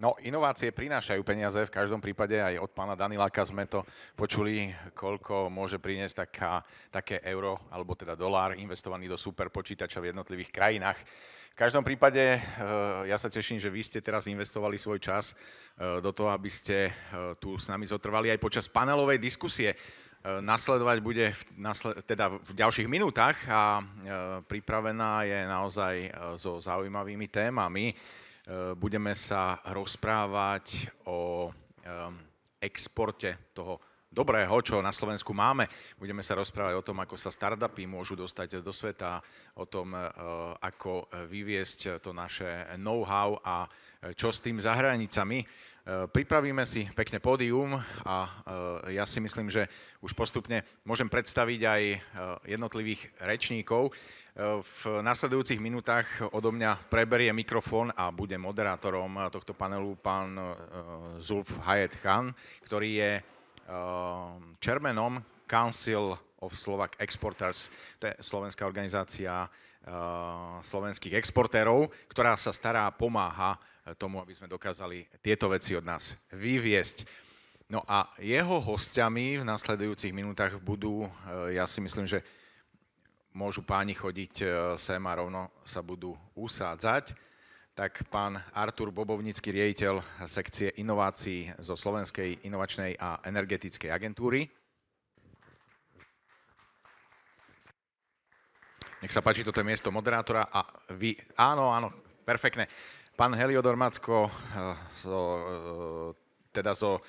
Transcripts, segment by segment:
No, inovácie prinášajú peniaze, v každom prípade aj od pána Daniláka sme to počuli, koľko môže priniesť také euro, alebo teda dolár investovaný do superpočítača v jednotlivých krajinách. V každom prípade ja sa teším, že vy ste teraz investovali svoj čas do toho, aby ste tu s nami zotrvali aj počas panelovej diskusie. Nasledovať bude v ďalších minútach a pripravená je naozaj so zaujímavými témami. Budeme sa rozprávať o exporte toho dobrého, čo na Slovensku máme. Budeme sa rozprávať o tom, ako sa startupy môžu dostať do sveta, o tom, ako vyviesť to naše know-how a čo s tým za hranicami. Pripravíme si pekne pódium a ja si myslím, že už postupne môžem predstaviť aj jednotlivých rečníkov. V nasledujúcich minútach odo mňa preberie mikrofón a bude moderátorom tohto panelu pán Zulf Hyatt-Khan, ktorý je chairmanom Council of Slovak Exporters. To je slovenská organizácia slovenských exportérov, ktorá sa stará a pomáha tomu, aby sme dokázali tieto veci od nás vyviesť. No a jeho hostiami v nasledujúcich minútach budú, ja si myslím, že môžu páni chodiť sem a rovno sa budú usádzať. Tak pán Artur Bobovnický, riaditeľ sekcie inovácií zo Slovenskej inovačnej a energetickej agentúry. Nech sa páči, toto je miesto moderátora a vy... Áno, perfektne. Pán Heliodor Macko zo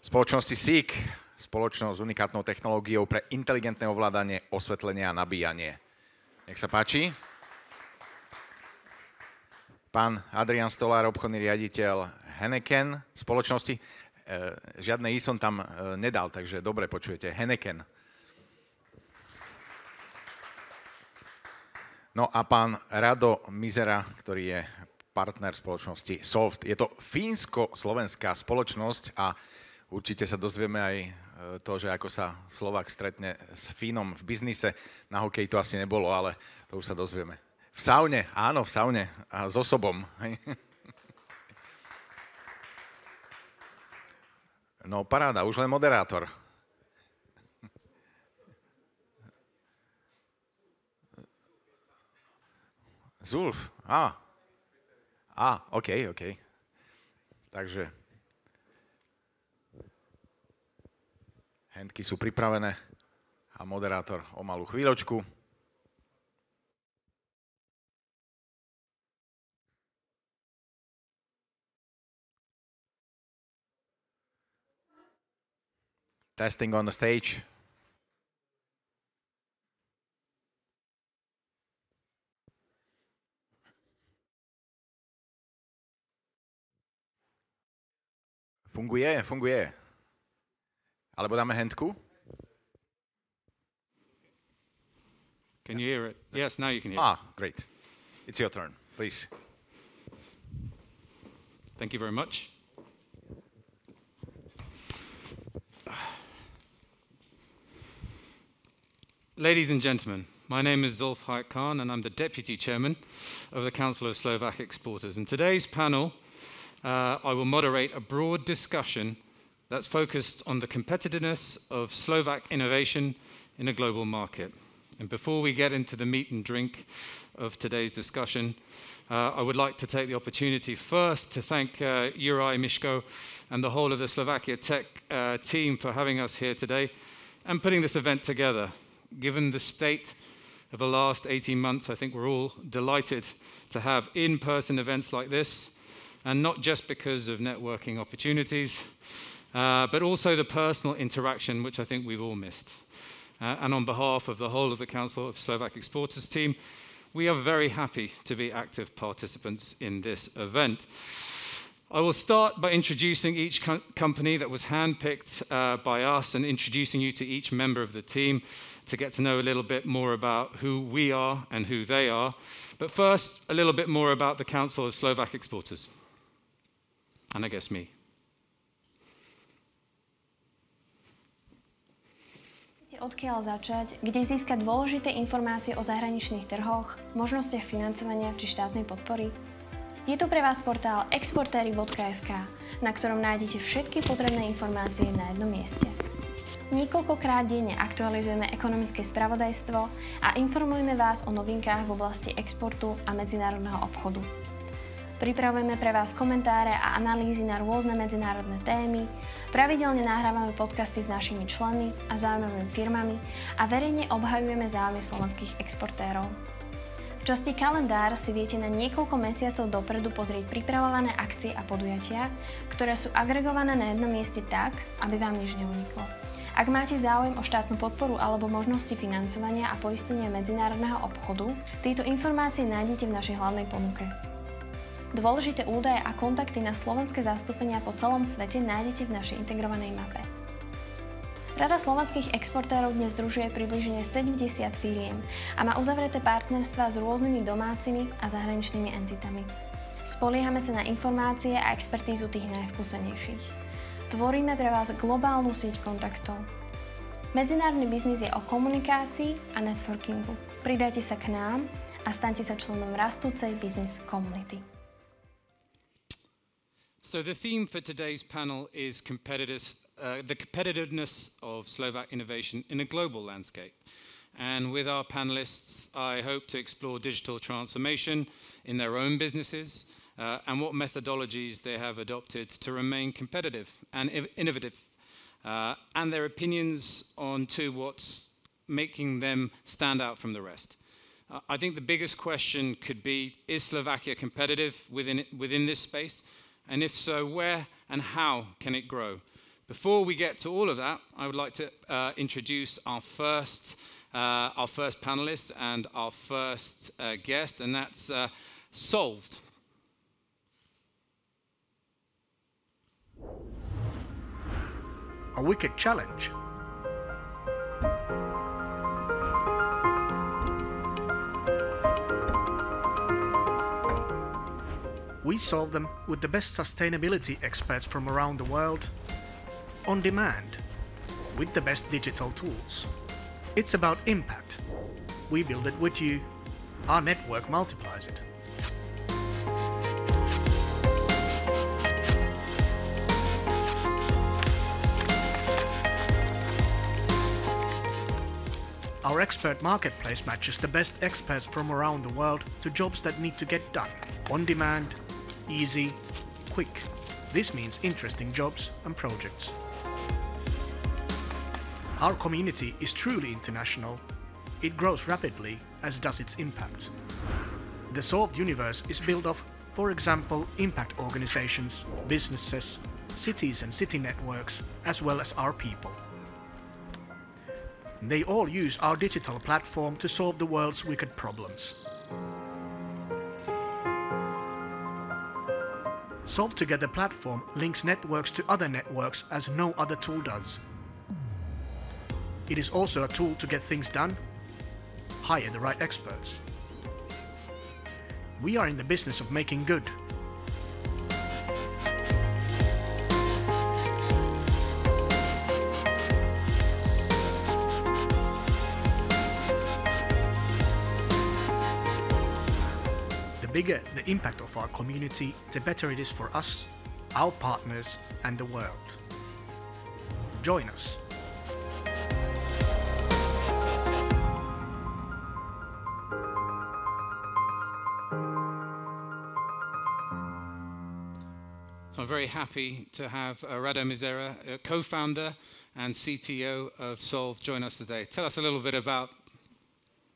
spoločnosti Seak, spoločnosť s unikátnou technológiou pre inteligentné ovládanie, osvetlenie a nabíjanie. Nech sa páči. Pán Adrián Stolár, obchodný riaditeľ Heneken spoločnosti. Žiadne I som tam nedal, takže dobre počujete. Heneken. No a pán Rado Mizera, ktorý je partner spoločnosti Solft. Je to fínsko-slovenská spoločnosť a určite sa dozvieme aj to, že ako sa Slovák stretne s Fínom v biznise. Na hokeji to asi nebolo, ale to už sa dozvieme. V saune, áno, v saune a s osobom. No paráda, už len moderátor. Zulf, OK. Takže handky sú pripravené a moderátor o malú chvíľočku. Testing on the stage. Funguje. Alebo dáme handku? Can you hear it? Yes, now you can hear it. Great. It's your turn, please. Thank you very much. Ladies and gentlemen, my name is Zulf Hyatt-Khan and I'm the Deputy Chairman of the Council of Slovak Exporters. In today's panel, I will moderate a broad discussion that's focused on the competitiveness of Slovak innovation in a global market. And before we get into the meat and drink of today's discussion, I would like to take the opportunity first to thank Juraj, Miško, and the whole of the SlovakiaTech team for having us here today and putting this event together. Given the state of the last 18 months, I think we're all delighted to have in-person events like this, and not just because of networking opportunities, but also the personal interaction, which I think we've all missed. And on behalf of the whole of the Council of Slovak Exporters team, we are very happy to be active participants in this event. I will start by introducing each company that was handpicked by us and introducing you to each member of the team to get to know a little bit more about who we are and who they are. But first, a little bit more about the Council of Slovak Exporters. And I guess me. Odkiaľ začať, kde získať dôležité informácie o zahraničných trhoch, možnostiach financovania či štátnej podpory? Je tu pre vás portál exportéry.sk, na ktorom nájdete všetky potrebné informácie na jednom mieste. Niekoľkokrát denne aktualizujeme ekonomické spravodajstvo a informujeme vás o novinkách v oblasti exportu a medzinárodného obchodu. Pripravujeme pre vás komentáre a analýzy na rôzne medzinárodné témy, pravidelne nahrávame podcasty s našimi členmi a zaujímavými firmami a verejne obhajujeme záujmy slovenských exportérov. V časti kalendár si viete na niekoľko mesiacov dopredu pozrieť pripravované akcie a podujatia, ktoré sú agregované na jednom mieste tak, aby vám nič neuniklo. Ak máte záujem o štátnu podporu alebo možnosti financovania a poistenia medzinárodného obchodu, tieto informácie nájdete v našej hlavnej ponuke. Dôležité údaje a kontakty na slovenské zastúpenia po celom svete nájdete v našej integrovanej mape. Rada slovenských exportérov dnes združuje približne 70 firiem a má uzavreté partnerstvá s rôznymi domácimi a zahraničnými entitami. Spoliehame sa na informácie a expertízu tých najskúsenejších. Tvoríme pre vás globálnu sieť kontaktov. Medzinárodný biznis je o komunikácii a networkingu. Pridajte sa k nám a staňte sa členom rastúcej biznis komunity. So the theme for today's panel is the competitiveness of Slovak innovation in a global landscape. And with our panelists, I hope to explore digital transformation in their own businesses and what methodologies they have adopted to remain competitive and innovative, and their opinions on what's making them stand out from the rest. I think the biggest question could be, is Slovakia competitive within this space? And if so, where and how can it grow? Before we get to all of that, I would like to introduce our first panelist and our first guest, and that's Solved. A wicked challenge. We solve them with the best sustainability experts from around the world, on demand, with the best digital tools. It's about impact. We build it with you. Our network multiplies it. Our expert marketplace matches the best experts from around the world to jobs that need to get done, on demand, easy, quick. This means interesting jobs and projects. Our community is truly international. It grows rapidly, as does its impact. The Solved universe is built of, for example, impact organizations, businesses, cities and city networks, as well as our people. They all use our digital platform to solve the world's wicked problems. Solve Together platform links networks to other networks as no other tool does. It is also a tool to get things done, hire the right experts. We are in the business of making good. The bigger the impact of our community, the better it is for us, our partners, and the world. Join us. So I'm very happy to have Rada Mizera, co-founder and CTO of Solve, join us today. Tell us a little bit about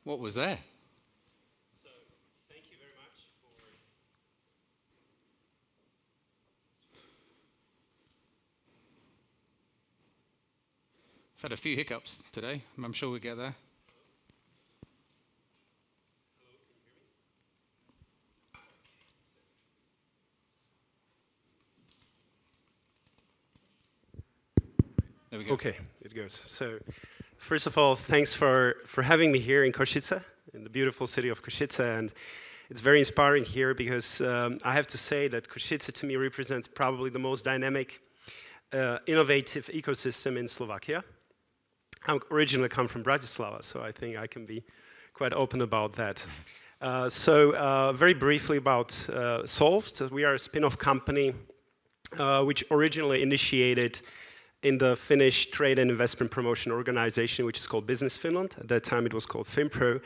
what was there. So, thank you very much for... I've had a few hiccups today. I'm sure we'll get there. There we go. Okay, it goes. So, first of all, thanks for having me here in Košice, in the beautiful city of Košice, and it's very inspiring here because I have to say that Košice to me represents probably the most dynamic, innovative ecosystem in Slovakia. I originally come from Bratislava, so I think I can be quite open about that. Very briefly about Zulf. So we are a spin-off company which originally initiated in the Finnish trade and investment promotion organization, which is called Business Finland. At that time, it was called FinPro.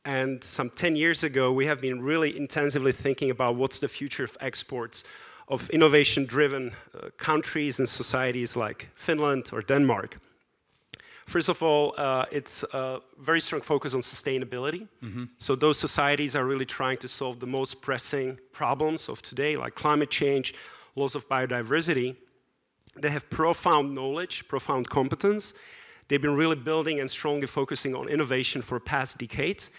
And some 10 years ago, we have been really intensively thinking about what's the future of exports of innovation-driven countries and societies like Finland or Denmark. First of all, it's a very strong focus on sustainability. So those societies are really trying to solve the most pressing problems of today, like climate change, loss of biodiversity. They have profound knowledge, profound competence. They've been really building and strongly focusing on innovation for past decades.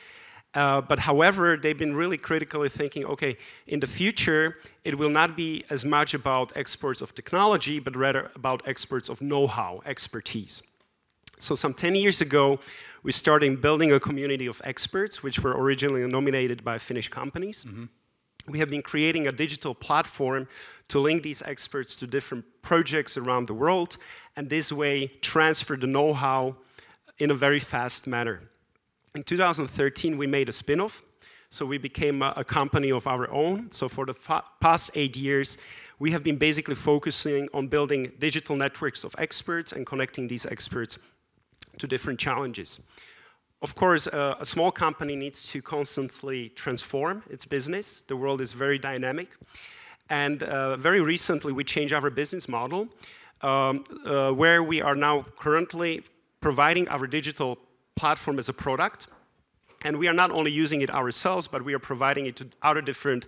But however, they've been really critically thinking, okay, in the future, it will not be as much about exports of technology, but rather about exports of know-how, expertise. So some 10 years ago, we started building a community of experts, which were originally nominated by Finnish companies. We have been creating a digital platform to link these experts to different projects around the world, and this way transfer the know-how in a very fast manner. In 2013, we made a spin-off, so we became a company of our own. So for the past 8 years, we have been basically focusing on building digital networks of experts and connecting these experts to different challenges. Of course, a small company needs to constantly transform its business. The world is very dynamic. And very recently, we changed our business model, where we are now currently providing our digital platform as a product. And we are not only using it ourselves, but we are providing it to other different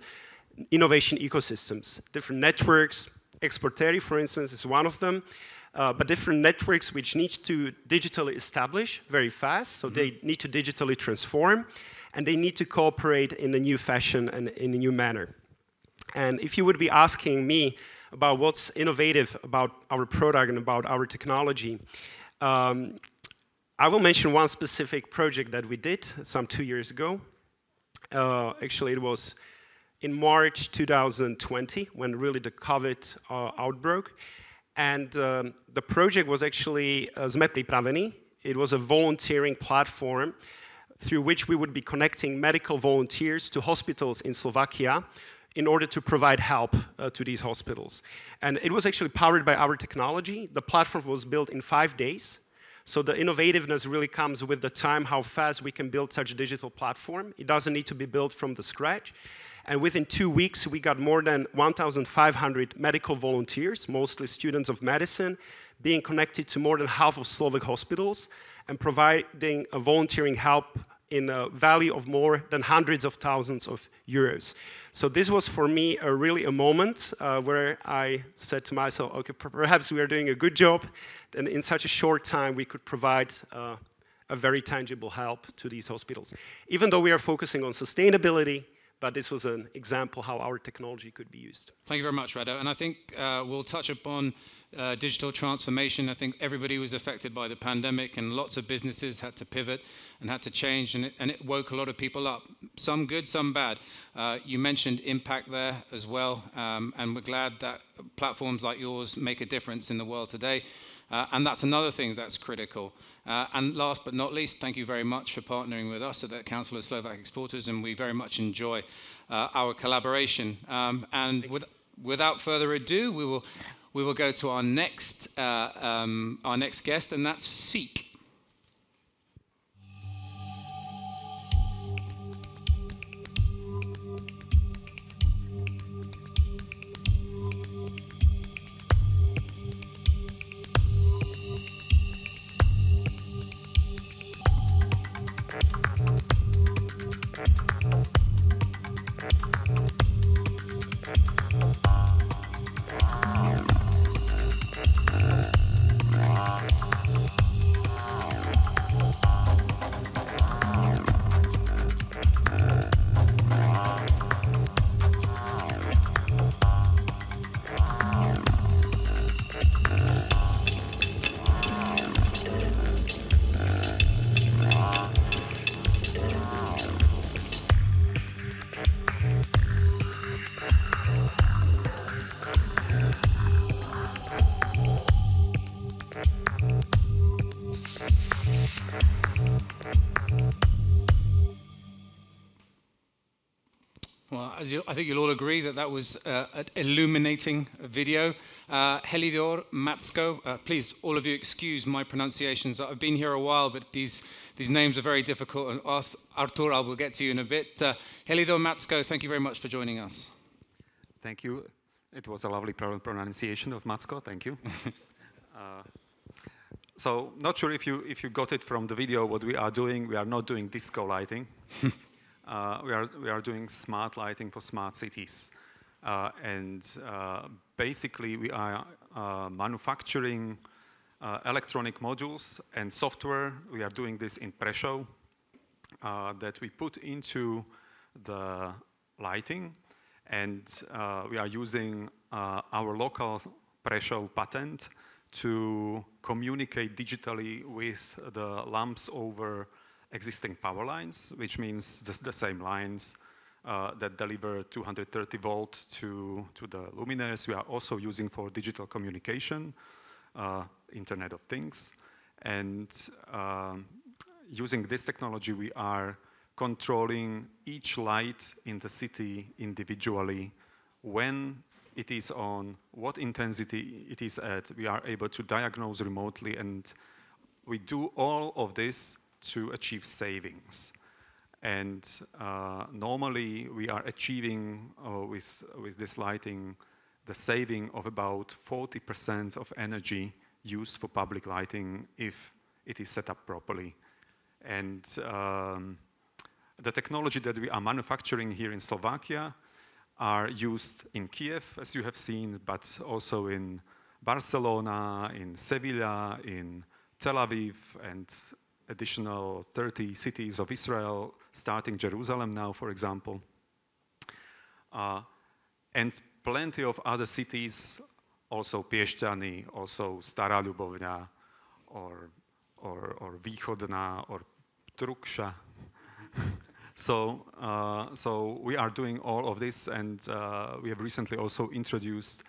innovation ecosystems, different networks. Exportérov, for instance, is one of them. But different networks which need to digitally establish very fast, so they need to digitally transform, and they need to cooperate in a new fashion and in a new manner. And if you would be asking me about what's innovative about our product and about our technology, I will mention one specific project that we did some 2 years ago. Actually, it was in March 2020, when really the COVID outbroke. And the project was actually Sme pripravení. It was a volunteering platform through which we would be connecting medical volunteers to hospitals in Slovakia in order to provide help to these hospitals. And it was actually powered by our technology. The platform was built in 5 days. So the innovativeness really comes with the time, how fast we can build such a digital platform. It doesn't need to be built from the scratch. And within 2 weeks, we got more than 1,500 medical volunteers, mostly students of medicine, being connected to more than half of Slovak hospitals and providing a volunteering help in a value of more than hundreds of thousands of euros. So this was for me really a moment where I said to myself, okay, perhaps we are doing a good job, and in such a short time we could provide a very tangible help to these hospitals. Even though we are focusing on sustainability, but this was an example how our technology could be used. Thank you very much, Rado. And I think we'll touch upon digital transformation. I think everybody was affected by the pandemic, and lots of businesses had to pivot and had to change, and it woke a lot of people up. Some good, some bad. You mentioned impact there as well, and we're glad that platforms like yours make a difference in the world today. And that's another thing that's critical. And last but not least, thank you very much for partnering with us at the Council of Slovak Exporters, and we very much enjoy our collaboration. Without further ado, we will go to our next guest, and that's Seak. I think you'll all agree that that was an illuminating video. Heliodor, Macko, please, all of you, excuse my pronunciations. I've been here a while, but these names are very difficult. And Artur, I will get to you in a bit. Heliodor, Macko, thank you very much for joining us. Thank you. It was a lovely pronunciation of Macko. Thank you. So, not sure if you got it from the video. What we are doing, we are not doing disco lighting. We are doing smart lighting for smart cities, and basically we are manufacturing electronic modules and software. We are doing this in Prešov that we put into the lighting, and we are using our local Prešov patent to communicate digitally with the lamps over existing power lines, which means the same lines that deliver 230 volt to the luminaires. We are also using for digital communication, Internet of Things. And using this technology, we are controlling each light in the city individually, when it is on, what intensity it is at. We are able to diagnose remotely, and we do all of this to achieve savings. And normally we are achieving with this lighting the saving of about 40% of energy used for public lighting if it is set up properly. And the technology that we are manufacturing here in Slovakia are used in Kiev, as you have seen, but also in Barcelona, in Sevilla, in Tel Aviv, and additional 30 cities of Israel, starting Jerusalem now, for example. And plenty of other cities, also Piešťany, also Stará Ľubovňa, or Východná, or Trukša. So we are doing all of this, and we have recently also introduced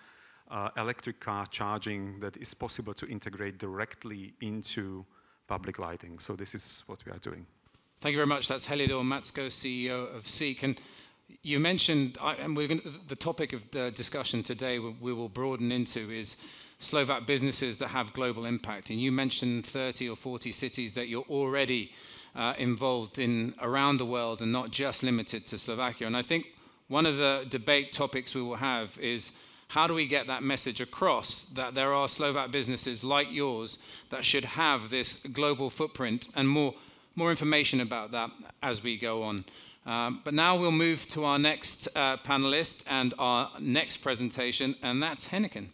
electric car charging that is possible to integrate directly into public lighting. So this is what we are doing. Thank you very much. That's Heliodor Macko, CEO of Seak. And you mentioned, and the topic of the discussion today we will broaden into is Slovak businesses that have global impact. And you mentioned 30 or 40 cities that you're already involved in around the world and not just limited to Slovakia. And I think one of the debate topics we will have is, how do we get that message across that there are Slovak businesses like yours that should have this global footprint, and more information about that as we go on. But now we'll move to our next panelist and our next presentation, and that's Heneken.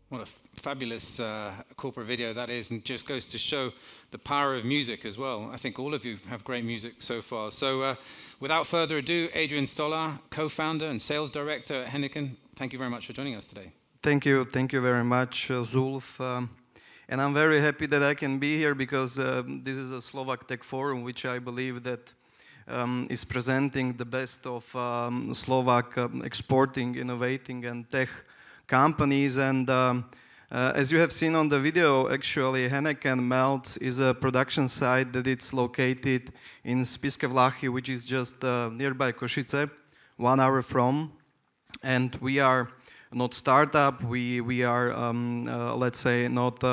What a fabulous corporate video that is, and just goes to show the power of music as well. I think all of you have great music so far. So without further ado, Adrián Stolár, co-founder and sales director at Heneken, thank you very much for joining us today. Thank you very much, Zulf. And I'm very happy that I can be here because this is a SlovakiaTech Forum, which I believe that is presenting the best of Slovak exporting, innovating and tech companies. And as you have seen on the video, actually Heneken Melts is a production site that it's located in Spišské Vlachy, which is just nearby Košice, 1 hour from. And we are not startup, we are, let's say, not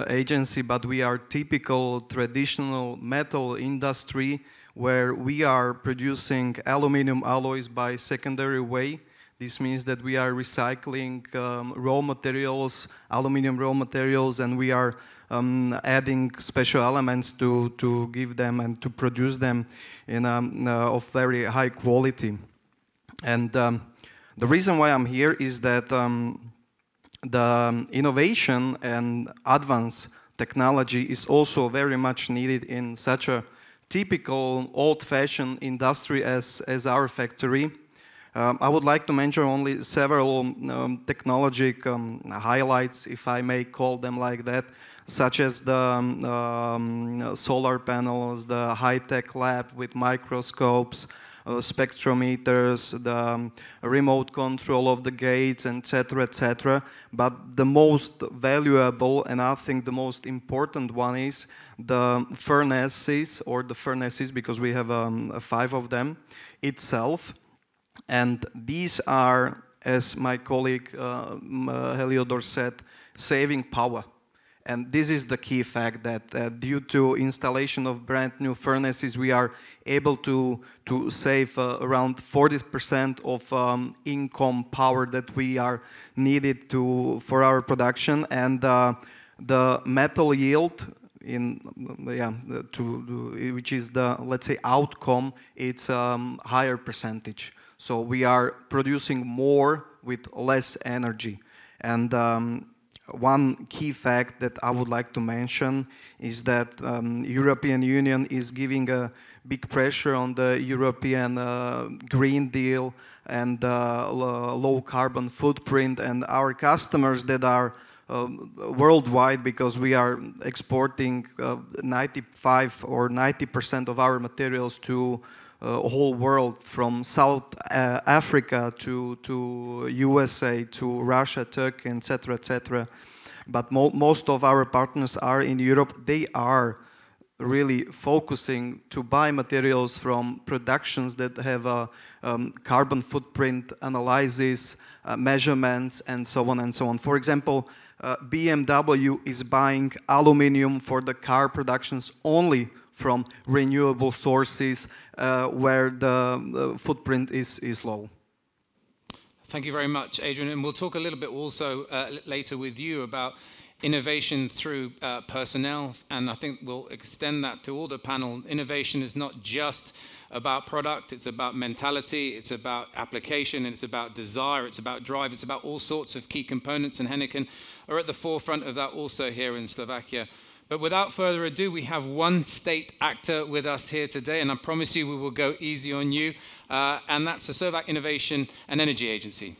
agency, but we are typical traditional metal industry where we are producing aluminum alloys by secondary way. This means that we are recycling raw materials, aluminum raw materials, and we are adding special elements to give them and to produce them in of very high quality. And the reason why I'm here is that the innovation and advanced technology is also very much needed in such a typical old-fashioned industry as our factory. I would like to mention only several technology highlights, if I may call them like that, such as the solar panels, the high-tech lab with microscopes, spectrometers, the remote control of the gates, etc., etc. But the most valuable, and I think the most important one, is the furnaces, because we have 5 of them itself. And these are, as my colleague Heliodor said, saving power. And this is the key fact that due to installation of brand new furnaces, we are able to save around 40% of income power that we are needed for our production. And the metal yield, which is the, let's say, outcome, it's higher percentage. So we are producing more with less energy. And one key fact that I would like to mention is that European Union is giving a big pressure on the European Green Deal and low carbon footprint, and our customers that are worldwide, because we are exporting 95 or 90% of our materials to whole world, from South Africa to USA, to Russia, Turkey, etc., etc. But most of our partners are in Europe. They are really focusing to buy materials from productions that have a carbon footprint analysis, measurements, and so on and so on. For example, BMW is buying aluminium for the car productions only from renewable sources where the footprint is low. Thank you very much, Adrián. And we'll talk a little bit also later with you about innovation through personnel, and I think we'll extend that to all the panel. Innovation is not just about product, it's about mentality, it's about application, and it's about desire, it's about drive, it's about all sorts of key components, and Heneken are at the forefront of that also here in Slovakia. But without further ado, we have one state actor with us here today, and I promise you we will go easy on you, and that's the Slovak Innovation and Energy Agency.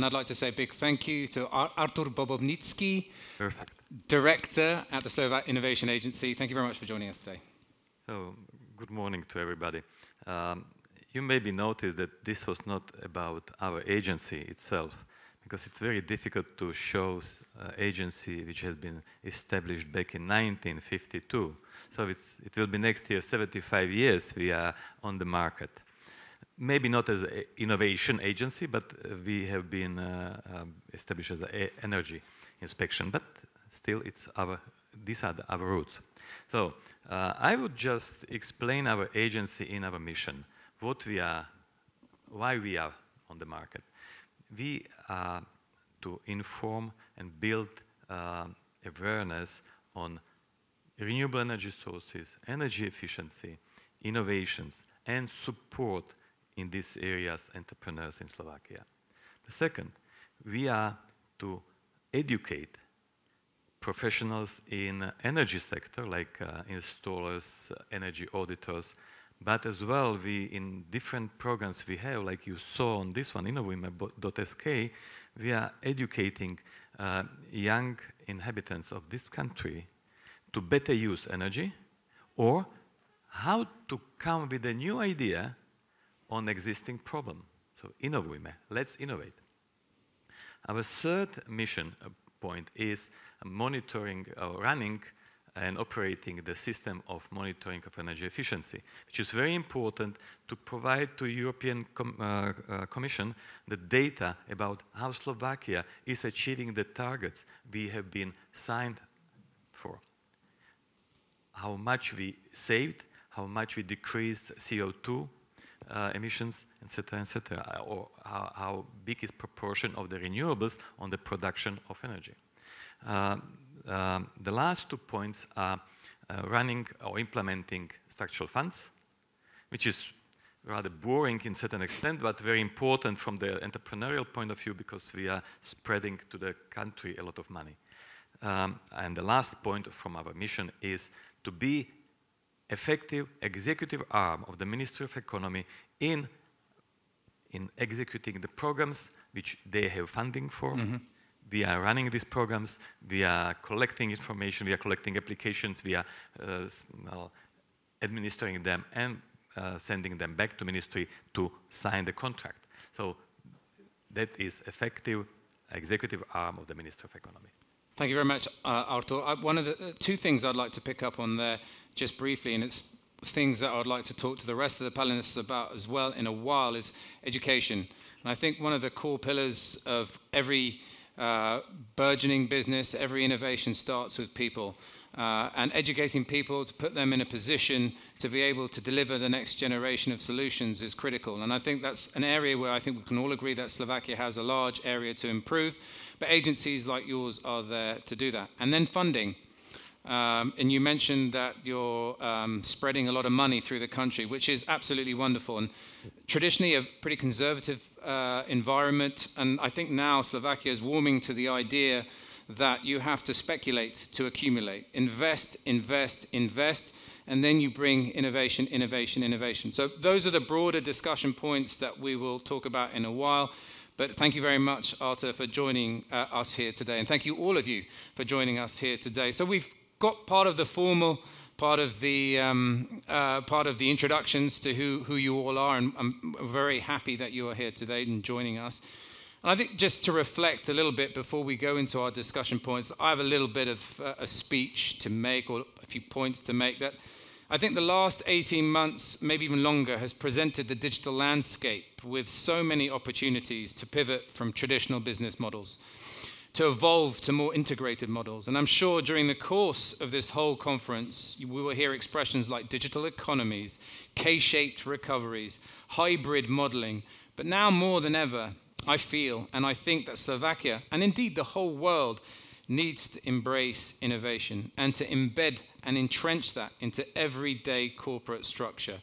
I'd like to say a big thank you to Artur Bobovnický, Perfect. Director at the Slovak Innovation Agency. Thank you very much for joining us today. So, good morning to everybody. You maybe noticed that this was not about our agency itself, because it's very difficult to show an agency which has been established back in 1952. So it will be next year 75 years we are on the market. Maybe not as an innovation agency, but we have been established as an energy inspection. But still, these are our roots. So I would just explain our agency in our mission, what we are, why we are on the market. We are to inform and build awareness on renewable energy sources, energy efficiency, innovations, and support in these areas entrepreneurs in Slovakia. The second, we are to educate professionals in energy sector, like installers, energy auditors, but as well, in different programs we have, like you saw on this one, innovime.sk, we are educating young inhabitants of this country to better use energy, or how to come with a new idea on existing problem. So innovime, let's innovate. Our third mission point is monitoring, running and operating the system of monitoring of energy efficiency, which is very important to provide to European Commission the data about how Slovakia is achieving the targets we have been signed for. How much we saved, how much we decreased CO2 emissions, etc., or how big is proportion of the renewables on the production of energy. The last 2 points are running or implementing structural funds, which is rather boring in certain extent, but very important from the entrepreneurial point of view, because we are spreading to the country a lot of money. And the last point from our mission is to be effective executive arm of the Ministry of Economy in executing the programs which they have funding for. Mm-hmm. We are running these programs, we are collecting information, we are collecting applications, we are administering them and sending them back to ministry to sign the contract. So that is effective executive arm of the Ministry of Economy. Thank you very much, Artur. One of the two things I'd like to pick up on there just briefly, and it's things that I'd like to talk to the rest of the panelists about as well in a while, is education. And I think one of the core pillars of every burgeoning business, every innovation starts with people. And educating people to put them in a position to be able to deliver the next generation of solutions is critical. And I think that's an area where I think we can all agree that Slovakia has a large area to improve, but agencies like yours are there to do that. And then funding. And you mentioned that you're spreading a lot of money through the country, which is absolutely wonderful. And traditionally a pretty conservative environment, and I think now Slovakia is warming to the idea that you have to speculate to accumulate. Invest, invest, invest, and then you bring innovation, innovation, innovation. So those are the broader discussion points that we will talk about in a while. But thank you very much, Artur, for joining us here today. And thank you, all of you, for joining us here today. So we've got part of the formal, part of the introductions to who you all are, and I'm very happy that you are here today and joining us. And I think just to reflect a little bit before we go into our discussion points, I have a little bit of a speech to make, or a few points to make, that I think the last 18 months, maybe even longer, has presented the digital landscape with so many opportunities to pivot from traditional business models, to evolve to more integrated models. And I'm sure during the course of this whole conference, we will hear expressions like digital economies, K-shaped recoveries, hybrid modeling. But now more than ever, I feel and I think that Slovakia, and indeed the whole world, needs to embrace innovation and to embed and entrench that into everyday corporate structure.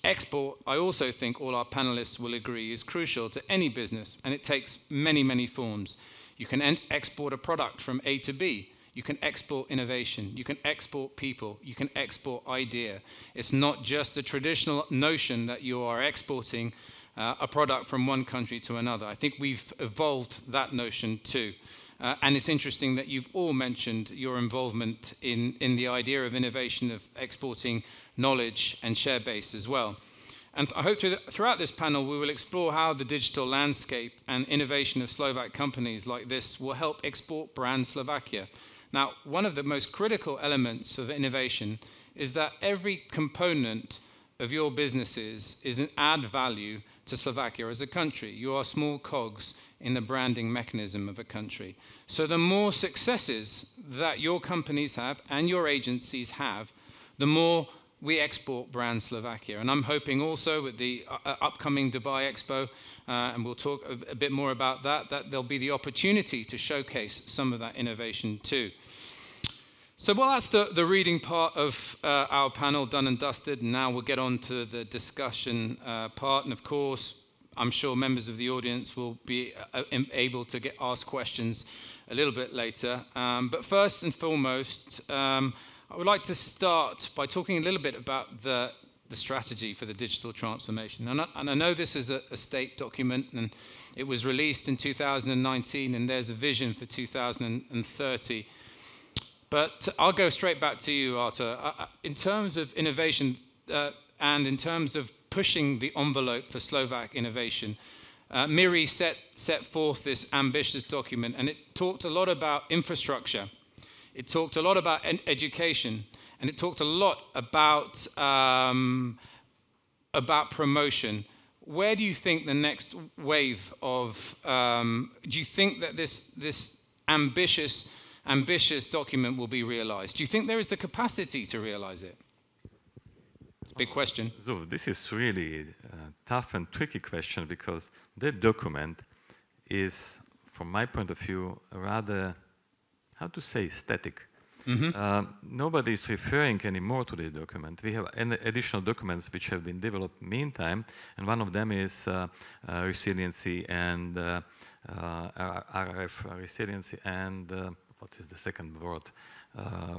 Export, I also think all our panelists will agree, is crucial to any business, and it takes many, many forms. You can export a product from A to B. You can export innovation. You can export people. You can export idea. It's not just the traditional notion that you are exporting a product from one country to another. I think we've evolved that notion too. And it's interesting that you've all mentioned your involvement in the idea of innovation, of exporting knowledge and share base as well. And I hope throughout this panel we will explore how the digital landscape and innovation of Slovak companies like this will help export brand Slovakia. Now, one of the most critical elements of innovation is that every component of your businesses is an add value to Slovakia as a country. You are small cogs in the branding mechanism of a country. So the more successes that your companies have and your agencies have, the more we export brand Slovakia. And I'm hoping also with the upcoming Dubai Expo, and we'll talk a bit more about that there'll be the opportunity to showcase some of that innovation too. So well, that's the reading part of our panel done and dusted. Now we'll get on to the discussion part. And of course, I'm sure members of the audience will be able to ask questions a little bit later. But first and foremost, I would like to start by talking a little bit about the strategy for the digital transformation. And I know this is a state document, and it was released in 2019, and there's a vision for 2030. But I'll go straight back to you, Artur. In terms of innovation and in terms of pushing the envelope for Slovak innovation, Miri set forth this ambitious document, and it talked a lot about infrastructure. It talked a lot about education, and it talked a lot about promotion. Where do you think the next wave of? Do you think that this ambitious document will be realized? Do you think there is the capacity to realize it? It's a big question. So this is really a tough and tricky question, because that document is, from my point of view, rather, how to say, static. Nobody is referring anymore to this document. We have additional documents which have been developed meantime, and one of them is resiliency and RF resiliency and what is the second word?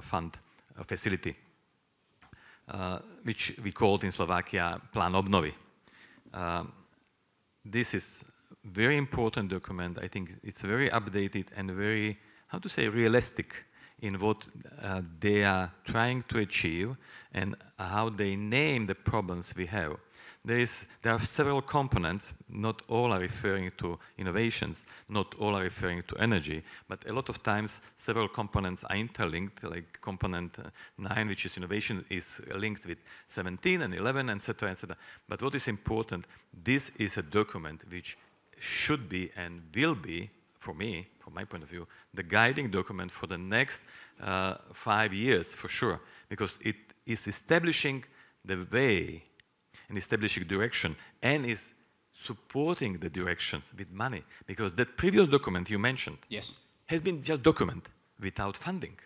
Fund facility, which we called in Slovakia Plán obnovy. This is a very important document. I think it's very updated and very, how to say, realistic in what they are trying to achieve and how they name the problems we have. There are several components. Not all are referring to innovations, not all are referring to energy, but a lot of times several components are interlinked, like component 9, which is innovation, is linked with 17 and 11, etc., etc. But what is important, this is a document which should be and will be, for me, from my point of view, the guiding document for the next 5 years, for sure, because it is establishing the way and establishing direction, and is supporting the direction with money. Because that previous document you mentioned has been just document without funding.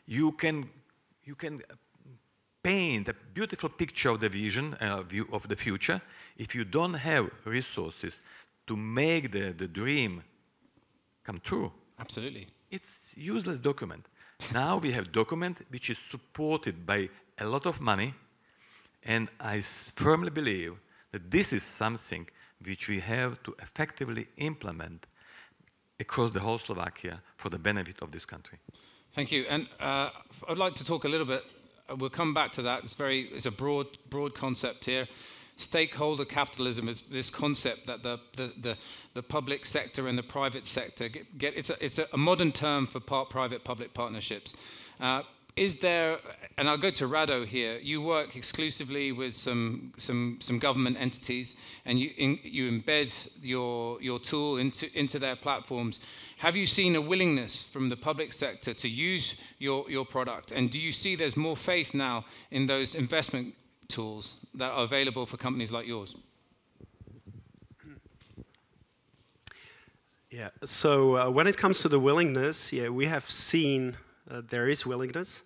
You can paint a beautiful picture of the vision, view of the future. If you don't have resources to make the dream come true, absolutely, it's useless document. Now we have document which is supported by a lot of money, and I firmly believe that this is something which we have to effectively implement across the whole Slovakia for the benefit of this country. Thank you. And I'd like to talk a little bit, we'll come back to that. It's a broad concept here. Stakeholder capitalism is this concept that the public sector and the private sector it's a modern term for private-public partnerships. Is there, and I'll go to Rado here, you work exclusively with some government entities, and you embed your tool into their platforms. Have you seen a willingness from the public sector to use your product? And do you see there's more faith now in those investment tools that are available for companies like yours? Yeah, so when it comes to the willingness, we have seen there is willingness.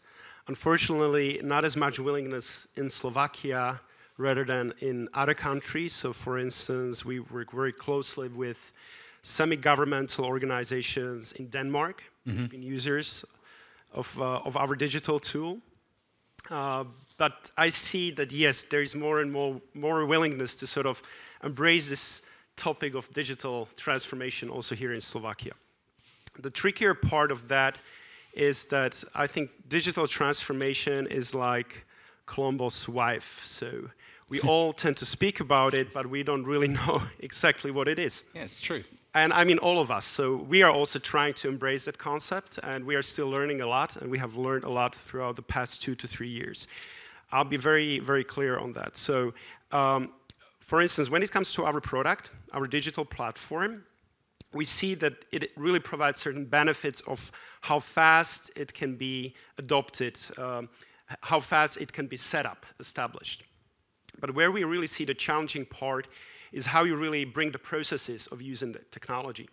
Unfortunately, not as much willingness in Slovakia rather than in other countries. So for instance, we work very closely with semi-governmental organizations in Denmark, who've been users of our digital tool. But I see that, yes, there is more and more willingness to sort of embrace this topic of digital transformation also here in Slovakia. The trickier part of that is that I think digital transformation is like Columbo's wife. So we all tend to speak about it, but we don't really know exactly what it is. Yeah, it's true. And I mean all of us. So we are also trying to embrace that concept, and we are still learning a lot, and we have learned a lot throughout the past 2 to 3 years. I'll be very, very clear on that. So for instance, when it comes to our product, our digital platform, we see that it really provides certain benefits of how fast it can be adopted, how fast it can be set up, established. But where we really see the challenging part is how you really bring the processes of using the technology.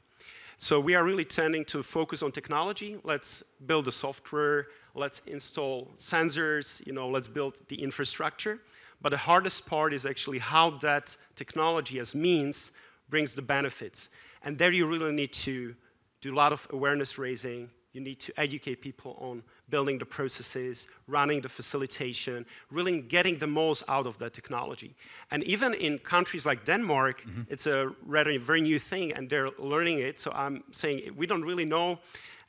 So we are really tending to focus on technology. Let's build the software, let's install sensors, let's build the infrastructure. But the hardest part is actually how that technology as means brings the benefits. And there you really need to do a lot of awareness raising. You need to educate people on building the processes, running the facilitation, really getting the most out of that technology. And even in countries like Denmark, it's a rather very new thing, and they're learning it. So I'm saying we don't really know,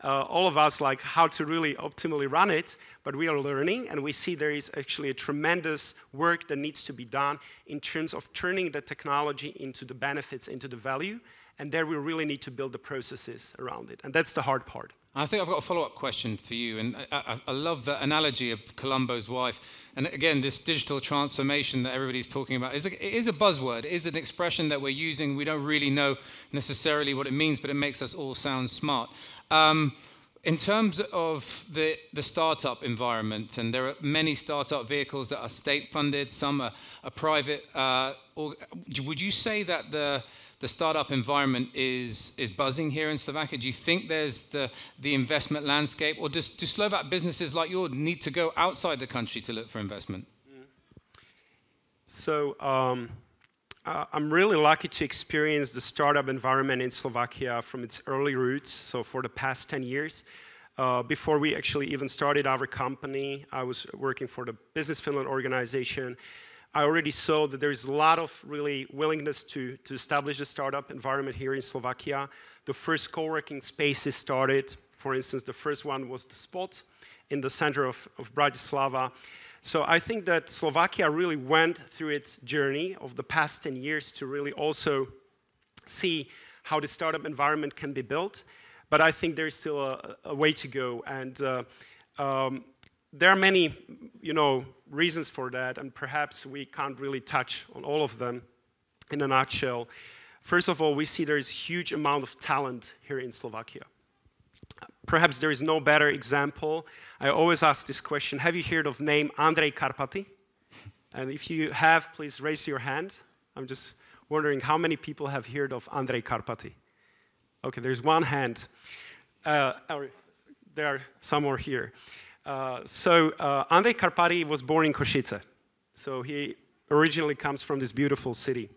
all of us, like how to really optimally run it, but we are learning, and we see there is actually a tremendous work that needs to be done in terms of turning the technology into the benefits, into the value. And there we really need to build the processes around it. And that's the hard part. I think I've got a follow-up question for you. And I love the analogy of Columbo's wife. And again, this digital transformation that everybody's talking about it is a buzzword. It is an expression that we're using. We don't really know necessarily what it means, but it makes us all sound smart. In terms of the startup environment, and there are many startup vehicles that are state-funded, some are private. Would you say that the startup environment is buzzing here in Slovakia? Do you think there's the investment landscape, or do Slovak businesses like yours need to go outside the country to look for investment? So I'm really lucky to experience the startup environment in Slovakia from its early roots, so for the past 10 years. Before we actually even started our company, I was working for the Business Finland organization. I already saw that there's a lot of really willingness to establish a startup environment here in Slovakia. The first co-working spaces started. For instance, the first one was The Spot in the center of Bratislava. So I think that Slovakia really went through its journey of the past 10 years to really also see how the startup environment can be built. But I think there's still a way to go. And there are many, reasons for that, and perhaps we can't really touch on all of them in a nutshell. First of all, we see there's a huge amount of talent here in Slovakia. Perhaps there is no better example. I always ask this question: have you heard of name Andrej Karpathy? And if you have, please raise your hand. I'm just wondering how many people have heard of Andrej Karpathy. Okay, there's one hand. There are some more here. Andrej Karpathy was born in Košice. So he originally comes from this beautiful city.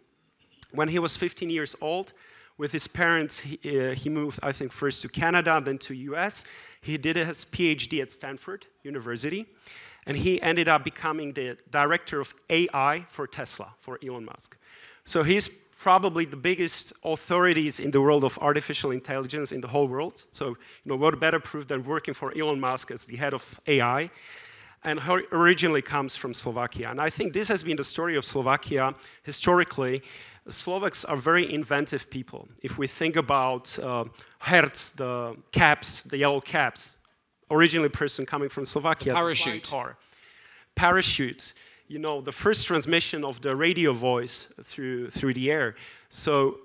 When he was 15 years old, with his parents, he moved, I think, first to Canada, then to US. He did his PhD at Stanford University, and he ended up becoming the director of AI for Tesla, for Elon Musk. So he's probably the biggest authorities in the world of artificial intelligence in the whole world. So, what better proof than working for Elon Musk as the head of AI? And he originally comes from Slovakia. And I think this has been the story of Slovakia historically. Slovaks are very inventive people. If we think about Hertz, the caps, the yellow caps, originally a person coming from Slovakia. The parachute. Parachute. The first transmission of the radio voice through the air.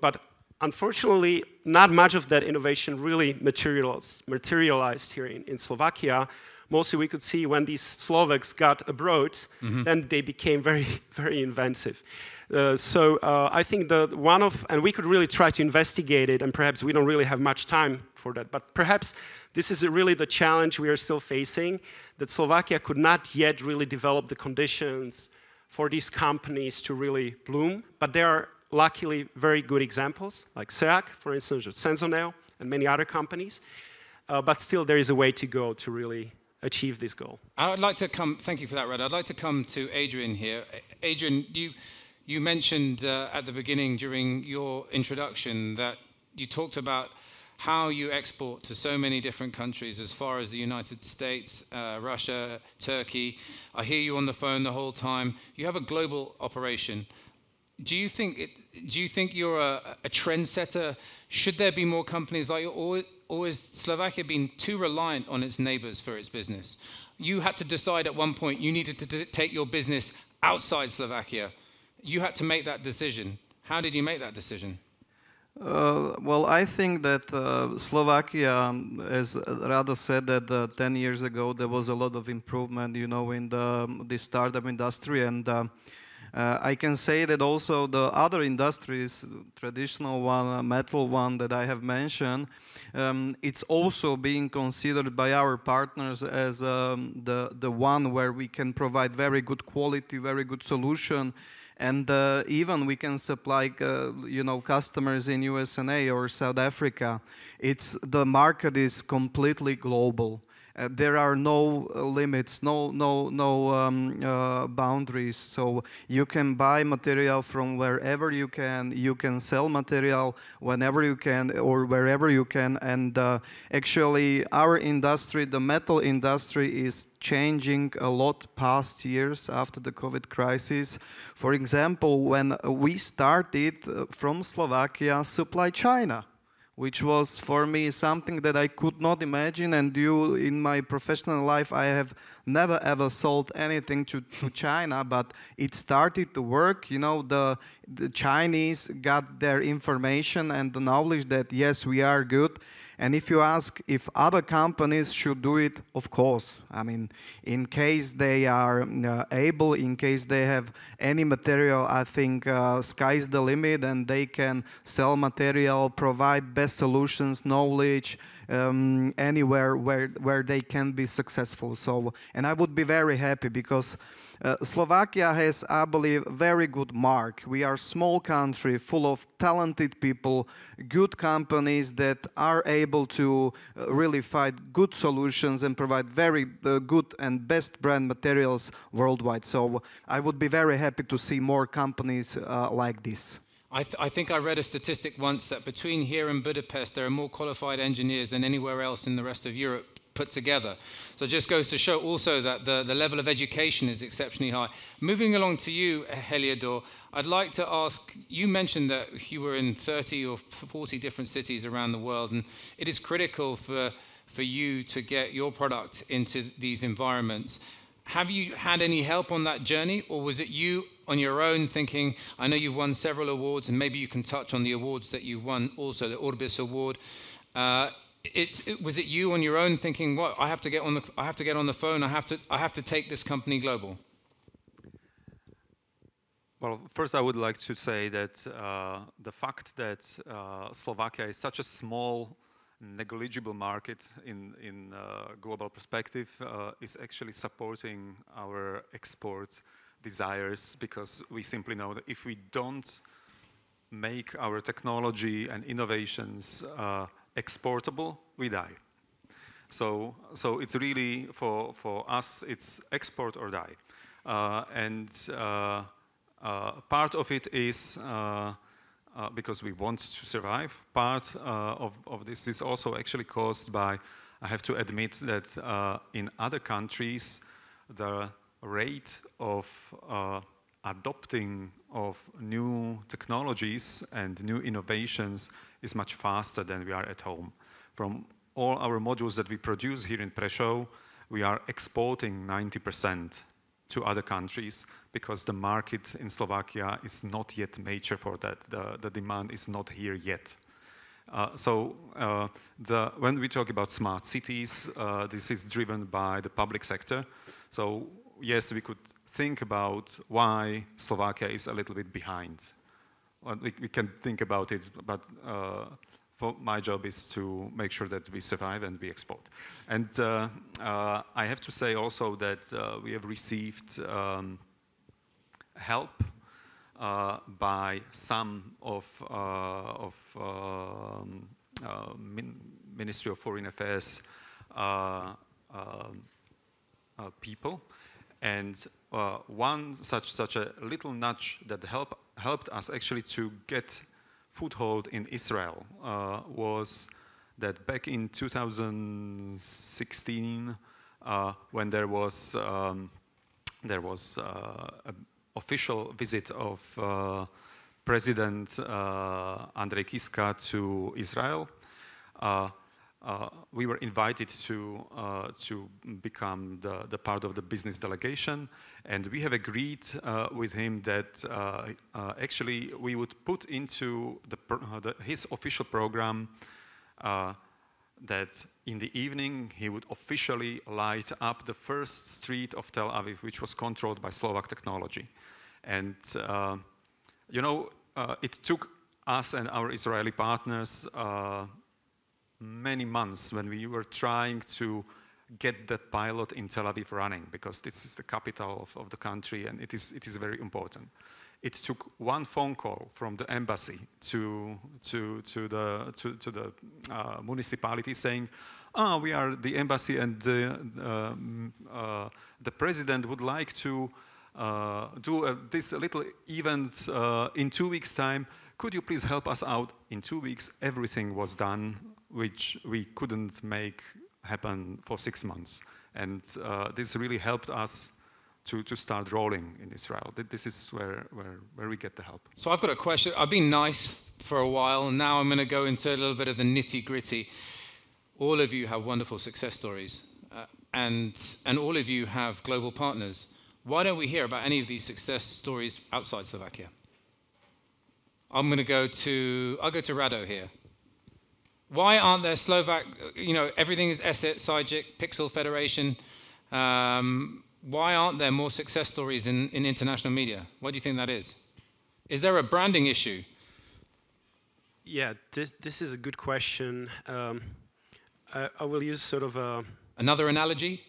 But unfortunately, not much of that innovation really materialized here in Slovakia. Mostly we could see when these Slovaks got abroad, then they became very, very inventive. I think and we could really try to investigate it, and perhaps we don't really have much time for that, but perhaps this is really the challenge we are still facing, that Slovakia could not yet really develop the conditions for these companies to really bloom, but there are luckily very good examples, like Seak, for instance, or Sensoneo, and many other companies, but still there is a way to go to really achieve this goal. I'd like to thank you for that, Rada. I'd like to come to Adrián here. Adrián, You mentioned at the beginning during your introduction that you talked about how you export to so many different countries as far as the United States, Russia, Turkey. I hear you on the phone the whole time. You have a global operation. Do you think you're a trendsetter? Should there be more companies like you, or is Slovakia being too reliant on its neighbors for its business? You had to decide at one point you needed to take your business outside Slovakia. You had to make that decision. How did you make that decision? Well, I think that Slovakia, as Rado said, that 10 years ago there was a lot of improvement, you know, in the startup industry, and I can say that also the other industries, traditional one, metal one that I have mentioned, it's also being considered by our partners as the one where we can provide very good quality, very good solution. And even we can supply, you know, customers in USA or South Africa. The market is completely global. There are no limits, no boundaries. So you can buy material from wherever you can sell material whenever you can or wherever you can. And actually, our industry, the metal industry, is changing a lot past years after the COVID crisis. For example, when we started from Slovakia, supply China, which was for me something that I could not imagine, and in my professional life I have never ever sold anything to China, but it started to work. You know, the Chinese got their information and the knowledge that yes, we are good. And if you ask if other companies should do it, of course. I mean, in case they are able, in case they have any material, I think sky's the limit, and they can sell material, provide best solutions, knowledge, anywhere where they can be successful. So, and I would be very happy because Slovakia has, I believe, very good mark. We are a small country full of talented people, good companies that are able to really find good solutions and provide very good and best brand materials worldwide. So I would be very happy to see more companies like this. I think I read a statistic once that between here and Budapest there are more qualified engineers than anywhere else in the rest of Europe put together. So it just goes to show also that the level of education is exceptionally high. Moving along to you, Heliodor, I'd like to ask, you mentioned that you were in 30 or 40 different cities around the world, and it is critical for you to get your product into these environments. Have you had any help on that journey, or was it you on your own thinking, I know you've won several awards, and maybe you can touch on the awards that you've won also, the Orbis Award. Was it you on your own thinking, "What? I have to get on the phone. I have to take this company global"? Well, first I would like to say that the fact that Slovakia is such a small, negligible market in global perspective is actually supporting our export desires, because we simply know that if we don't make our technology and innovations exportable, we die. So it's really, for us, it's export or die. Part of it is because we want to survive. Part of this is also actually caused by, I have to admit that in other countries, the rate of adopting of new technologies and new innovations is much faster than we are at home. From all our modules that we produce here in Prešov, we are exporting 90% to other countries because the market in Slovakia is not yet mature for that. The demand is not here yet. When we talk about smart cities, this is driven by the public sector. So yes, we could think about why Slovakia is a little bit behind. We can think about it, but my job is to make sure that we survive and we export. And I have to say also that we have received help by some of Ministry of Foreign Affairs people. And one such a little nudge that helped us actually to get foothold in Israel was that back in 2016, when there was an official visit of President Andrej Kiska to Israel, we were invited to become the part of the business delegation, and we have agreed with him that actually we would put into his official program that in the evening he would officially light up the first street of Tel Aviv, which was controlled by Slovak technology. And it took us and our Israeli partners many months when we were trying to get that pilot in Tel Aviv running, because this is the capital of the country and it is very important. It took one phone call from the embassy to the municipality saying, we are the embassy and the president would like to do this little event in 2 weeks' time. Could you please help us out? In 2 weeks, everything was done, which we couldn't make happen for 6 months. And this really helped us to start rolling in Israel. This is where we get the help. So I've got a question. I've been nice for a while, and now I'm going to go into a little bit of the nitty-gritty. All of you have wonderful success stories, and all of you have global partners. Why don't we hear about any of these success stories outside Slovakia? I'll go to Rado here. Why aren't there Slovak, everything is ESET, SIGIC, Pixel Federation. Why aren't there more success stories in international media? Why do you think that is? Is there a branding issue? Yeah, this is a good question. I will use sort of a... Another analogy?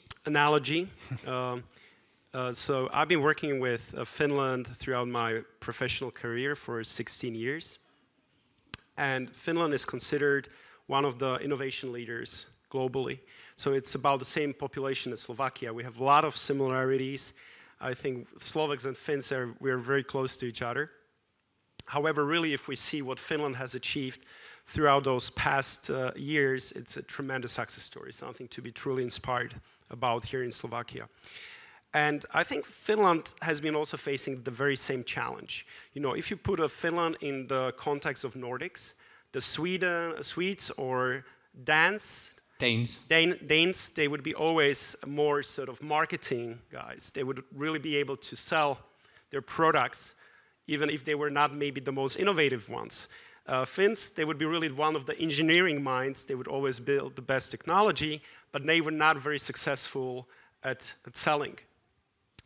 So I've been working with Finland throughout my professional career for 16 years. And Finland is considered one of the innovation leaders globally. So it's about the same population as Slovakia. We have a lot of similarities. I think Slovaks and Finns we're very close to each other. However, really, if we see what Finland has achieved throughout those past years, it's a tremendous success story, something to be truly inspired about here in Slovakia. And I think Finland has been also facing the very same challenge. If you put Finland in the context of Nordics, the Swedes or Danes, they would be always more sort of marketing guys. They would really be able to sell their products, even if they were not maybe the most innovative ones. Finns, they would be really one of the engineering minds. They would always build the best technology, but they were not very successful at selling.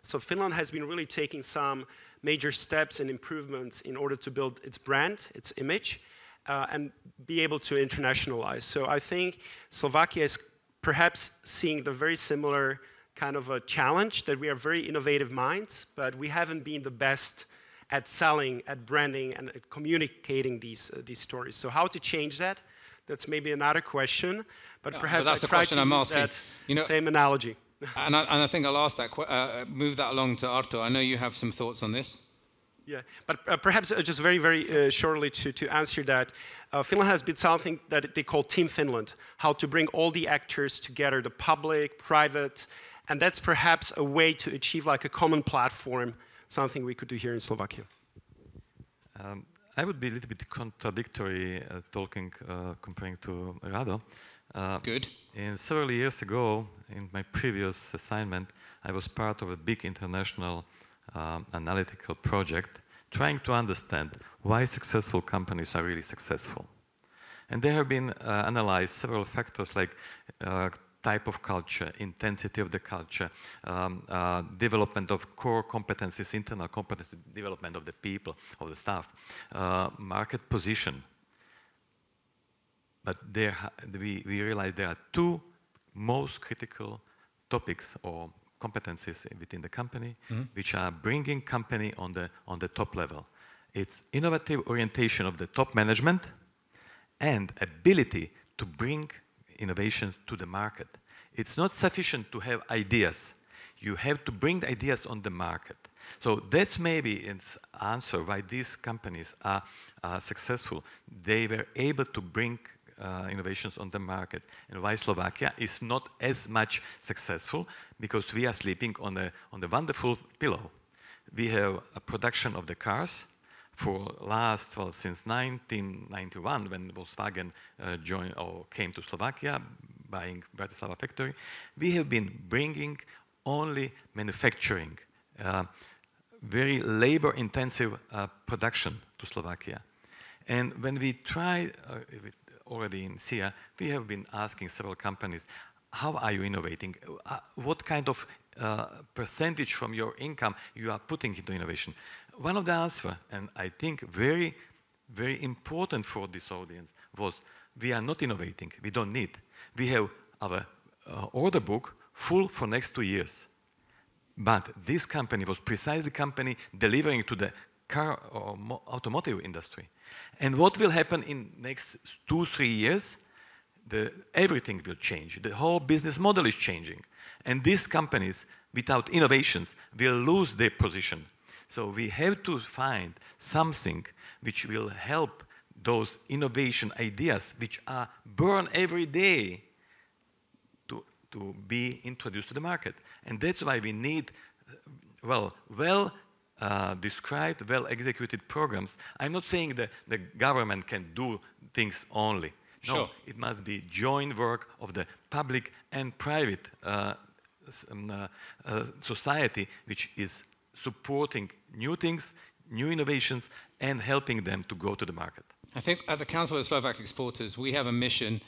So Finland has been really taking some major steps and improvements in order to build its brand, its image, and be able to internationalize. So I think Slovakia is perhaps seeing the very similar kind of a challenge, that we are very innovative minds, but we haven't been the best at selling, at branding, and at communicating these stories. So how to change that? That's maybe another question, but perhaps that's I try to use that same analogy. And I think I'll ask that, move that along to Artur. I know you have some thoughts on this. Yeah, but perhaps just very, very shortly to answer that, Finland has been something that they call Team Finland, how to bring all the actors together, the public, private, and that's perhaps a way to achieve like a common platform, something we could do here in Slovakia. I would be a little bit contradictory comparing to Rado. Good. Several years ago, in my previous assignment, I was part of a big international analytical project trying to understand why successful companies are really successful. And there have been analyzed several factors like type of culture, intensity of the culture, development of core competencies, internal competency, development of the people, of the staff, market position. But we realize there are two most critical topics or competencies within the company, which are bringing company on the top level. It's innovative orientation of the top management and ability to bring innovation to the market. It's not sufficient to have ideas. You have to bring the ideas on the market. So that's maybe an answer why these companies are successful. They were able to bring innovations on the market, and why Slovakia is not as much successful, because we are sleeping on a wonderful pillow. We have a production of the cars for since 1991, when Volkswagen joined or came to Slovakia, buying Bratislava factory. We have been bringing only manufacturing, very labor-intensive production to Slovakia. And when we try, already in SIA, we have been asking several companies, how are you innovating? What kind of percentage from your income you are putting into innovation? One of the answers, and I think very, very important for this audience, was we are not innovating, we don't need. We have our order book full for next 2 years. But this company was precisely the company delivering to the car or automotive industry. And what will happen in next 2-3 years? Everything will change. The whole business model is changing. And these companies, without innovations, will lose their position. So we have to find something which will help those innovation ideas, which are born every day, to be introduced to the market. And that's why we need described, well-executed programs. I'm not saying that the government can do things only. Sure. No, it must be joint work of the public and private society, which is supporting new things, new innovations, and helping them to go to the market. I think at the Council of Slovak Exporters, we have a mission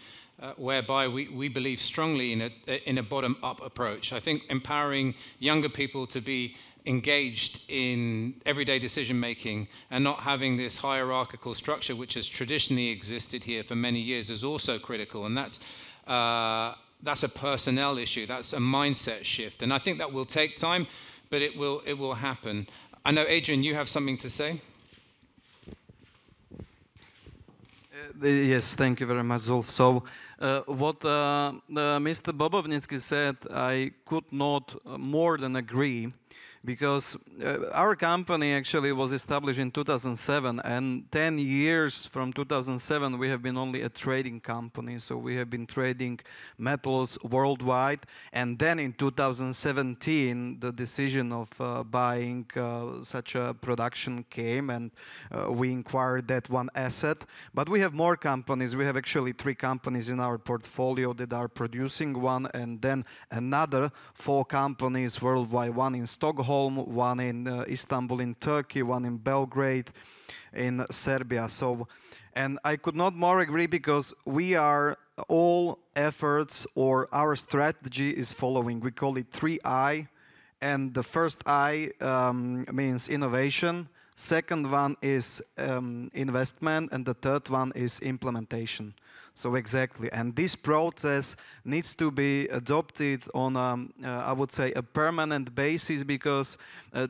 whereby we believe strongly in a bottom-up approach. I think empowering younger people to be engaged in everyday decision-making and not having this hierarchical structure which has traditionally existed here for many years is also critical. And that's a personnel issue, that's a mindset shift. And I think that will take time, but it will happen. I know, Adrián, you have something to say? Yes, thank you very much, Zulf. So, what Mr. Bobovnický said, I could not more than agree, because our company actually was established in 2007, and 10 years from 2007 we have been only a trading company. So we have been trading metals worldwide, and then in 2017 the decision of buying such a production came, and we acquired that one asset. But we have more companies. We have actually 3 companies in our portfolio that are producing one, and then another 4 companies worldwide, one in Stockholm, one in Istanbul in Turkey, one in Belgrade in Serbia. So, and I could not more agree, because we are all efforts, or our strategy is following. We call it 3I, and the first I means innovation, second one is investment, and the third one is implementation. So exactly, and this process needs to be adopted on, I would say, a permanent basis, because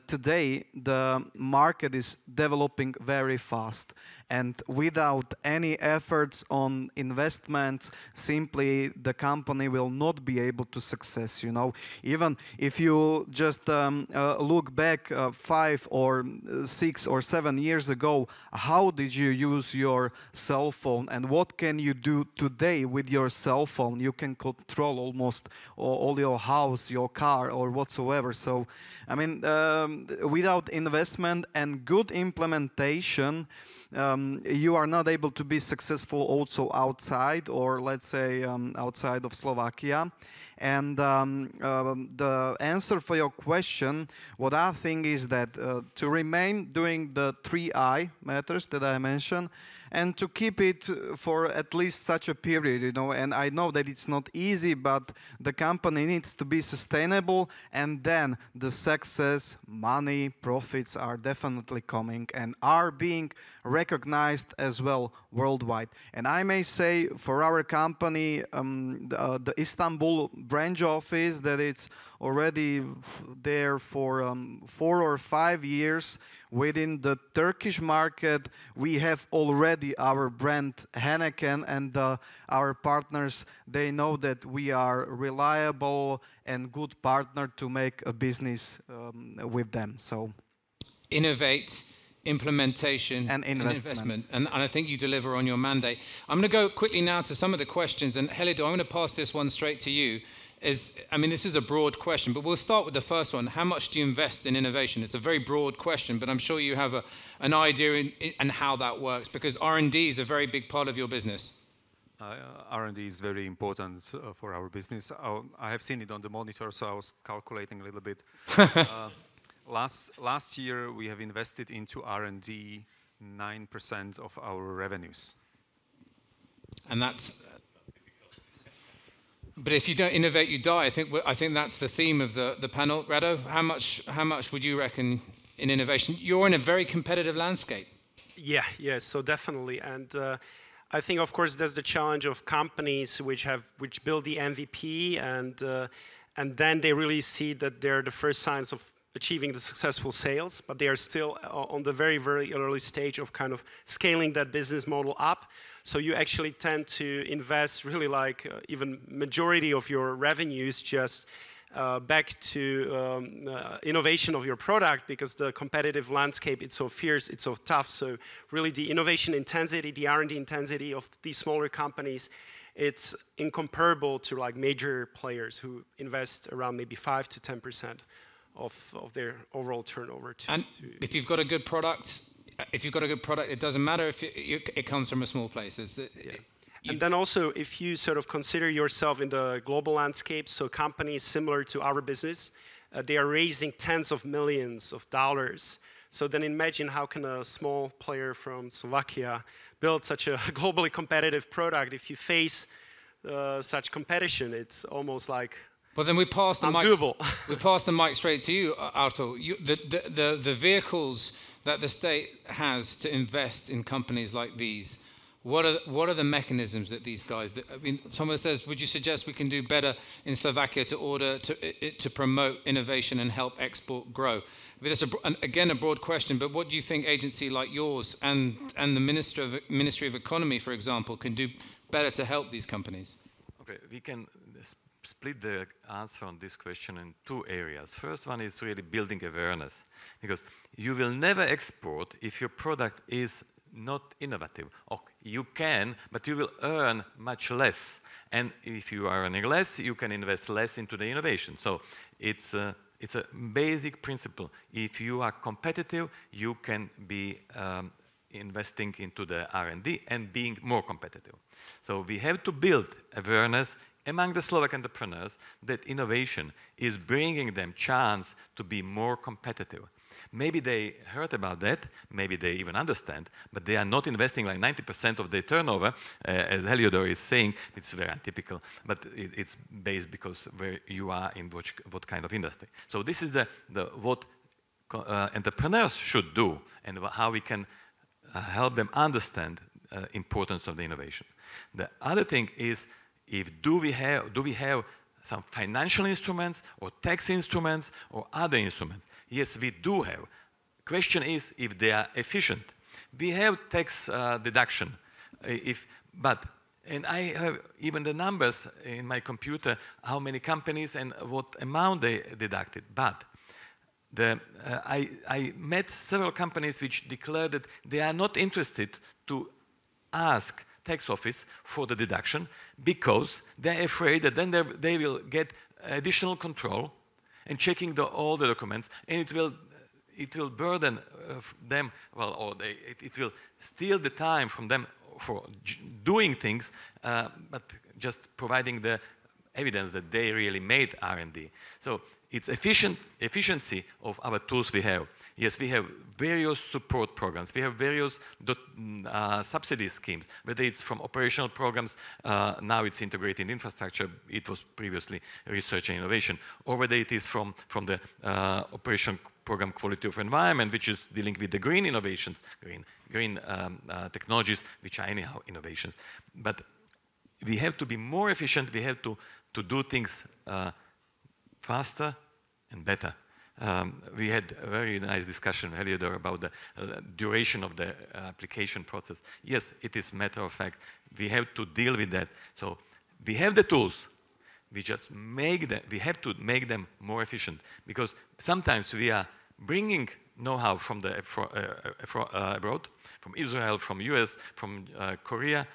today the market is developing very fast, and without any efforts on investment, simply the company will not be able to success. You know, even if you just look back 5 or 6 or 7 years ago, how did you use your cell phone, and what can you do today with your cell phone? You can control almost all your house, your car, or whatsoever. So, I mean, without investment and good implementation, you are not able to be successful also outside, or let's say outside of Slovakia. And the answer for your question, what I think is that to remain doing the 3I matters that I mentioned, and to keep it for at least such a period, you know. And I know that it's not easy, but the company needs to be sustainable, and then the success, money, profits are definitely coming and are being recognized as well worldwide. And I may say for our company, the Istanbul branch office, that it's already there for 4 or 5 years, Within the Turkish market, we have already our brand Heneken, and our partners, they know that we are reliable and good partner to make a business with them. So, innovate, implementation, and investment. And I think you deliver on your mandate. I'm going to go quickly now to some of the questions, and Heliodor, I'm going to pass this one straight to you. This is a broad question, but we'll start with the first one. How much do you invest in innovation? It's a very broad question, but I'm sure you have an idea in how that works, because R&D is a very big part of your business. R&D is very important for our business. I have seen it on the monitor, so I was calculating a little bit. Last year, we have invested into R&D 9% of our revenues. And that's... But if you don't innovate, you die. I think that's the theme of the panel. Rado, how much would you reckon in innovation? You're in a very competitive landscape. Yeah, so definitely. And I think, of course, there's the challenge of companies which build the MVP, and then they really see that they're the first signs of achieving the successful sales, but they are still on the very, very early stage of kind of scaling that business model up. So you actually tend to invest really like even majority of your revenues just back to innovation of your product, because the competitive landscape, it's so fierce, it's so tough. So really the innovation intensity, the R&D intensity of these smaller companies, it's incomparable to like major players who invest around maybe 5 to 10% of their overall turnover. If you've got a good product, it doesn't matter if it comes from a small place. And then also, if you sort of consider yourself in the global landscape, so companies similar to our business, they are raising tens of millions of dollars. So then imagine how can a small player from Slovakia build such a globally competitive product. If you face such competition, it's almost like well, then we pass the mic straight to you, Artur. The vehicles that the state has to invest in companies like these, what are the mechanisms that these guys... someone says, would you suggest we can do better in Slovakia to promote innovation and help export grow? That's again a broad question, but what do you think agency like yours and the Ministry of Economy, for example, can do better to help these companies? Okay, we can split the answer on this question in two areas. First one is really building awareness, because you will never export if your product is not innovative. Or you can, but you will earn much less. And if you are earning less, you can invest less into the innovation. So it's a basic principle. If you are competitive, you can be investing into the R&D and being more competitive. So we have to build awareness among the Slovak entrepreneurs that innovation is bringing them chance to be more competitive. Maybe they heard about that, maybe they even understand, but they are not investing like 90% of their turnover, as Heliodor is saying. It's very untypical, but it's based because where you are in what kind of industry. So this is what entrepreneurs should do, and how we can help them understand importance of the innovation. The other thing is, do we have some financial instruments or tax instruments or other instruments? Yes, we do have. Question is if they are efficient. We have tax deduction, and I have even the numbers in my computer, how many companies and what amount they deducted. But I met several companies which declared that they are not interested to ask tax office for the deduction, because they're afraid that then they will get additional control and checking all the documents, and it will burden them, it will steal the time from them for doing things, but just providing the evidence that they really made R&D. So it's efficiency of our tools we have. Yes, we have various support programs. We have various subsidy schemes, whether it's from operational programs, now it's integrated infrastructure, it was previously research and innovation, or whether it is from the operational program quality of environment, which is dealing with the green innovations, green technologies, which are anyhow innovations. But we have to be more efficient, we have to do things faster and better. We had a very nice discussion, Heliodor, about the duration of the application process. Yes, it is matter of fact. We have to deal with that. So we have the tools. We just we have to make them more efficient, because sometimes we are bringing know-how from abroad, from Israel, from US, from Korea,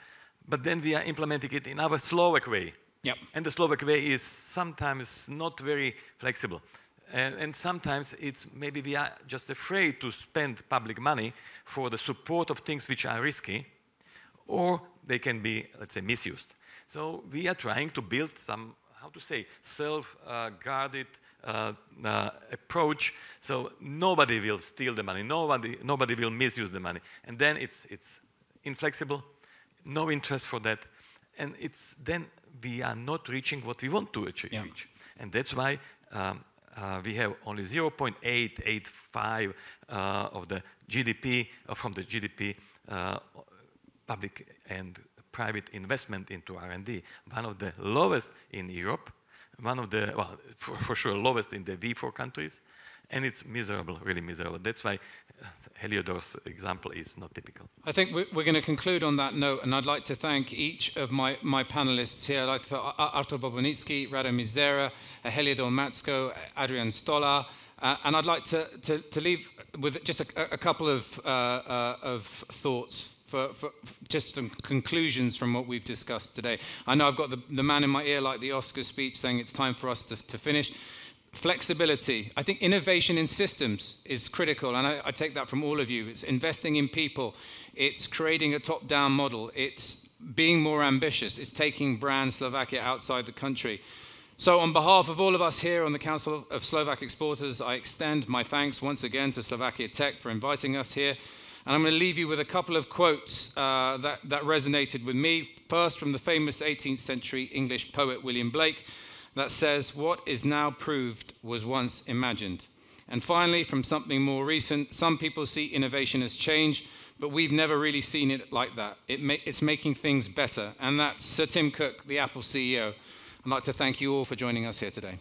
but then we are implementing it in our Slovak way. Yep. And the Slovak way is sometimes not very flexible. And sometimes it's maybe we are just afraid to spend public money for the support of things which are risky, or they can be, let's say, misused. So we are trying to build some, how to say, self-guarded approach, so nobody will steal the money, nobody will misuse the money. And then it's inflexible, no interest for that, and then we are not reaching what we want to reach. Yeah. And that's why we have only 0.885 of the GDP, from the GDP, public and private investment into R&D, one of the lowest in Europe, one of the, well, for sure lowest in the V4 countries, and it's miserable, really miserable. That's why Heliodor's example is not typical. I think we're going to conclude on that note, and I'd like to thank each of my panelists here. I'd like to thank Artur Bobovnický, Rada Mizera, Heliodor Macko, Adrián Stolár, and I'd like to leave with just a couple of thoughts for just some conclusions from what we've discussed today. I know I've got the man in my ear like the Oscar speech saying it's time for us to finish. Flexibility. I think innovation in systems is critical, and I take that from all of you. It's investing in people. It's creating a top-down model. It's being more ambitious. It's taking brand Slovakia outside the country. So on behalf of all of us here on the Council of Slovak Exporters, I extend my thanks once again to SlovakiaTech for inviting us here. And I'm going to leave you with a couple of quotes that resonated with me. First, from the famous 18th century English poet William Blake, that says, "What is now proved was once imagined." And finally, from something more recent, some people see innovation as change, but we've never really seen it like that. It's making things better. And that's Sir Tim Cook, the Apple CEO. I'd like to thank you all for joining us here today.